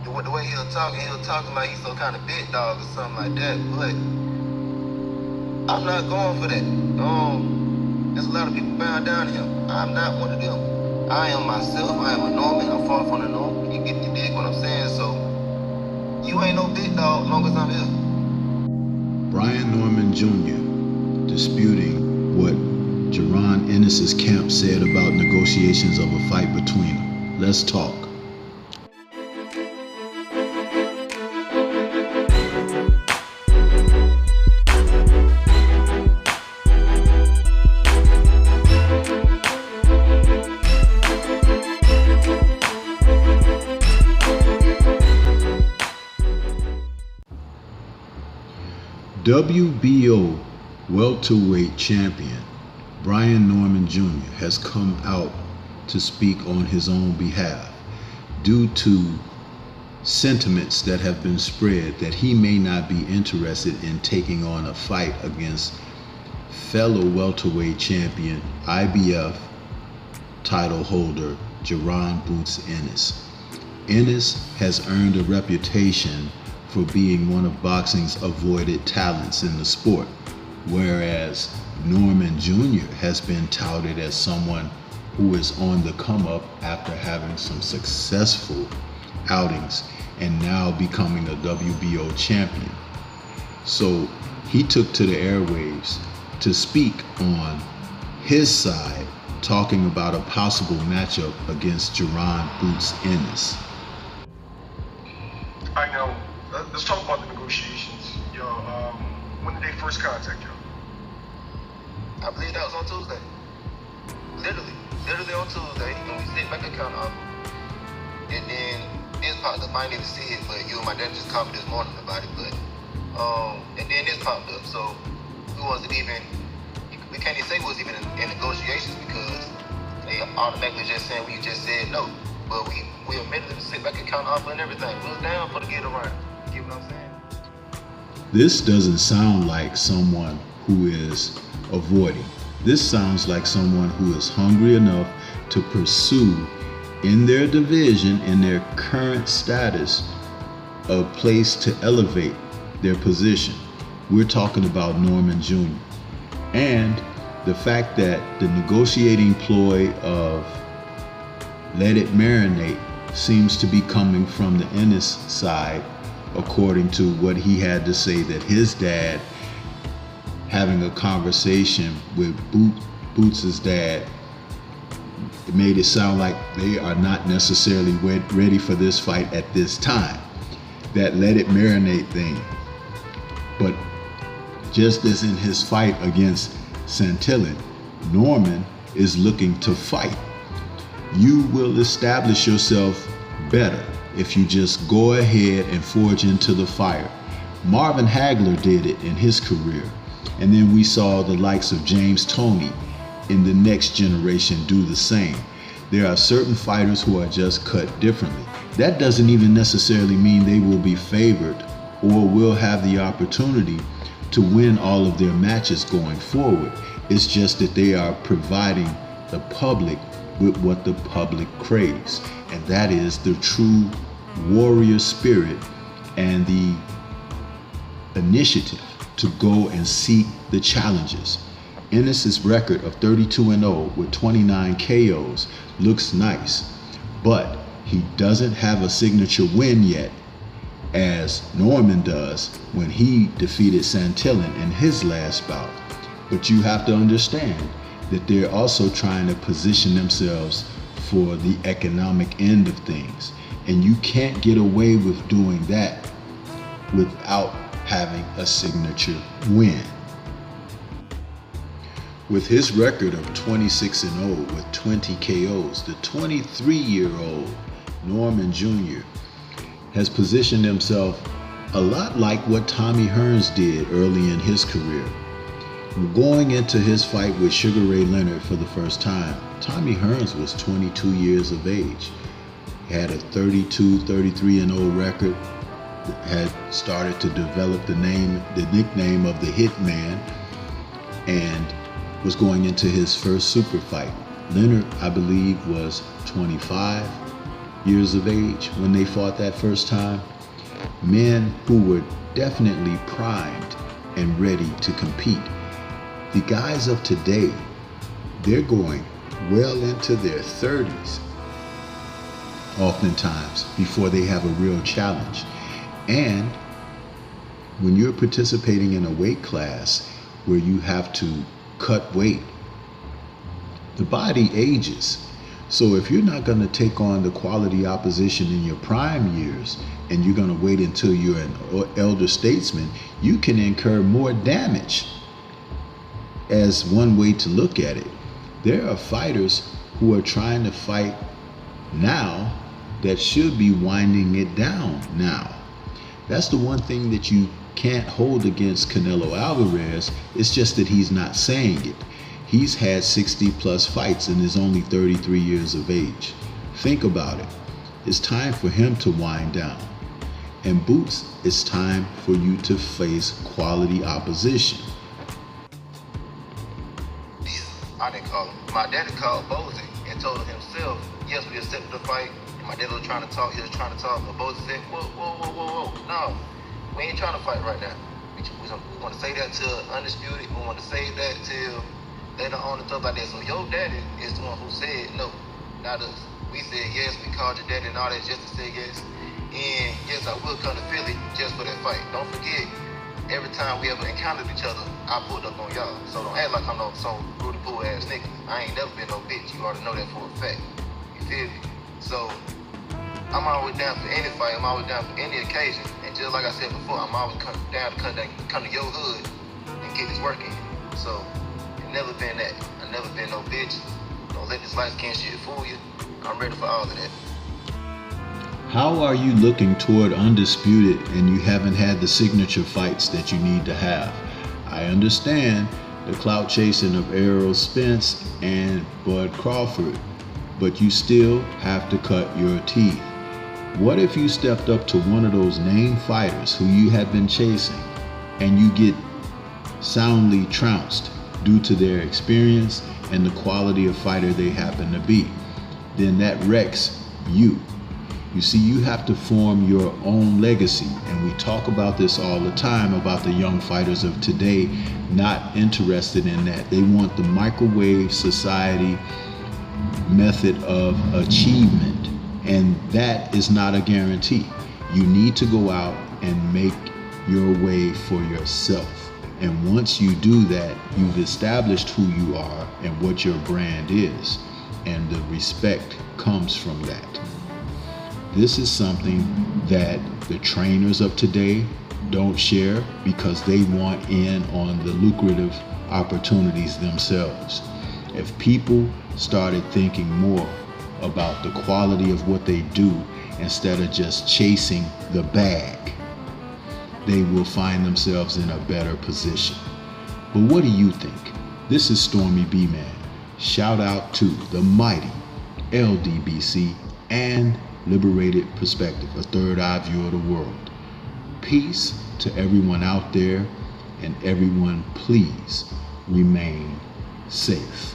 The way he'll talk like he's some kind of big dog or something like that, but I'm not going for that. There's a lot of people bound down to him. I'm not one of them. I am myself. I am a Norman. I'm far from the norm. You dig what I'm saying? So you ain't no big dog as long as I'm here. Brian Norman Jr. disputing what Jerron Ennis's camp said about negotiations of a fight between them. Let's talk. WBO welterweight champion Brian Norman Jr. has come out to speak on his own behalf due to sentiments that have been spread that he may not be interested in taking on a fight against fellow welterweight champion IBF title holder Jerron Boots Ennis. Ennis has earned a reputation for being one of boxing's avoided talents in the sport, whereas Norman Jr. has been touted as someone who is on the come up after having some successful outings and now becoming a WBO champion. So he took to the airwaves to speak on his side, talking about a possible matchup against Jerron Boots Ennis. I know. Let's talk about the negotiations. When did they first contact you? I believe that was on Tuesday. Literally on Tuesday, and we sit back at counter offer. And then this popped up. I didn't even see it, but you and my dad just called me this morning about it. But and then this popped up. So we can't even say we was even in negotiations because they automatically just saying we just said no. But we admitted to sit back and counter offer and everything. We was down for the get around. You know what I'm saying? This doesn't sound like someone who is avoiding. This sounds like someone who is hungry enough to pursue in their division, in their current status, a place to elevate their position. We're talking about Norman Jr. And the fact that the negotiating ploy of let it marinate seems to be coming from the Ennis side, according to what he had to say, that his dad having a conversation with Boots' dad, it made it sound like they are not necessarily ready for this fight at this time. That let it marinate thing. But just as in his fight against Santillan, Norman is looking to fight. You will establish yourself better if you just go ahead and forge into the fire. Marvin Hagler did it in his career. And then we saw the likes of James Toney in the next generation do the same. There are certain fighters who are just cut differently. That doesn't even necessarily mean they will be favored or will have the opportunity to win all of their matches going forward. It's just that they are providing the public with what the public craves, and that is the true warrior spirit and the initiative to go and seek the challenges. Ennis's record of 32-0 with 29 KOs looks nice, but he doesn't have a signature win yet, as Norman does when he defeated Santillan in his last bout. But you have to understand that they're also trying to position themselves for the economic end of things. And you can't get away with doing that without having a signature win. With his record of 26-0 with 20 KOs, the 23-year-old Norman Jr. has positioned himself a lot like what Tommy Hearns did early in his career. Going into his fight with Sugar Ray Leonard for the first time, Tommy Hearns was 22 years of age. He had a 32-33-0 record, had started to develop the nickname of the Hitman, and was going into his first super fight. Leonard, I believe, was 25, years of age when they fought that first time. Men who were definitely primed and ready to compete. The guys of today, they're going well into their 30s, oftentimes, before they have a real challenge. And when you're participating in a weight class where you have to cut weight, the body ages. So if you're not going to take on the quality opposition in your prime years and you're going to wait until you're an elder statesman, you can incur more damage. As one way to look at it, there are fighters who are trying to fight now that should be winding it down now. That's the one thing that you can't hold against Canelo Alvarez. It's just that he's not saying it. He's had 60 plus fights and is only 33 years of age. Think about it. It's time for him to wind down. And Boots, it's time for you to face quality opposition. I didn't call him. My daddy called Bozy and told him himself, yes, we accepted the fight. And my daddy was trying to talk, but Bozy said, whoa, no, we ain't trying to fight right now. We want to say that till Undisputed. We want to say that till later on and stuff like that. So your daddy is the one who said no, not us. We said yes, we called your daddy and all that just to say yes. And yes, I will come to Philly just for that fight. Don't forget, every time we ever encountered each other, I pulled up on y'all. So don't act like I'm no some Rudy Poo ass nigga. I ain't never been no bitch. You already know that for a fact. You feel me? So I'm always down for any fight. I'm always down for any occasion. And just like I said before, I'm always down to come to your hood and get this work in. So it's never been that. I never been no bitch. Don't let this light skin shit fool you. I'm ready for all of that. How are you looking toward Undisputed and you haven't had the signature fights that you need to have? I understand the clout chasing of Errol Spence and Bud Crawford, but you still have to cut your teeth. What if you stepped up to one of those named fighters who you have been chasing and you get soundly trounced due to their experience and the quality of fighter they happen to be? Then that wrecks you. You see, you have to form your own legacy, and we talk about this all the time about the young fighters of today not interested in that. They want the microwave society method of achievement, and that is not a guarantee. You need to go out and make your way for yourself. And once you do that, you've established who you are and what your brand is, and the respect comes from that. This is something that the trainers of today don't share because they want in on the lucrative opportunities themselves. If people started thinking more about the quality of what they do instead of just chasing the bag, they will find themselves in a better position. But what do you think? This is Stormy B-Man. Shout out to the mighty LDBC and Liberated Perspective, a third eye view of the world. Peace to everyone out there, and everyone please remain safe.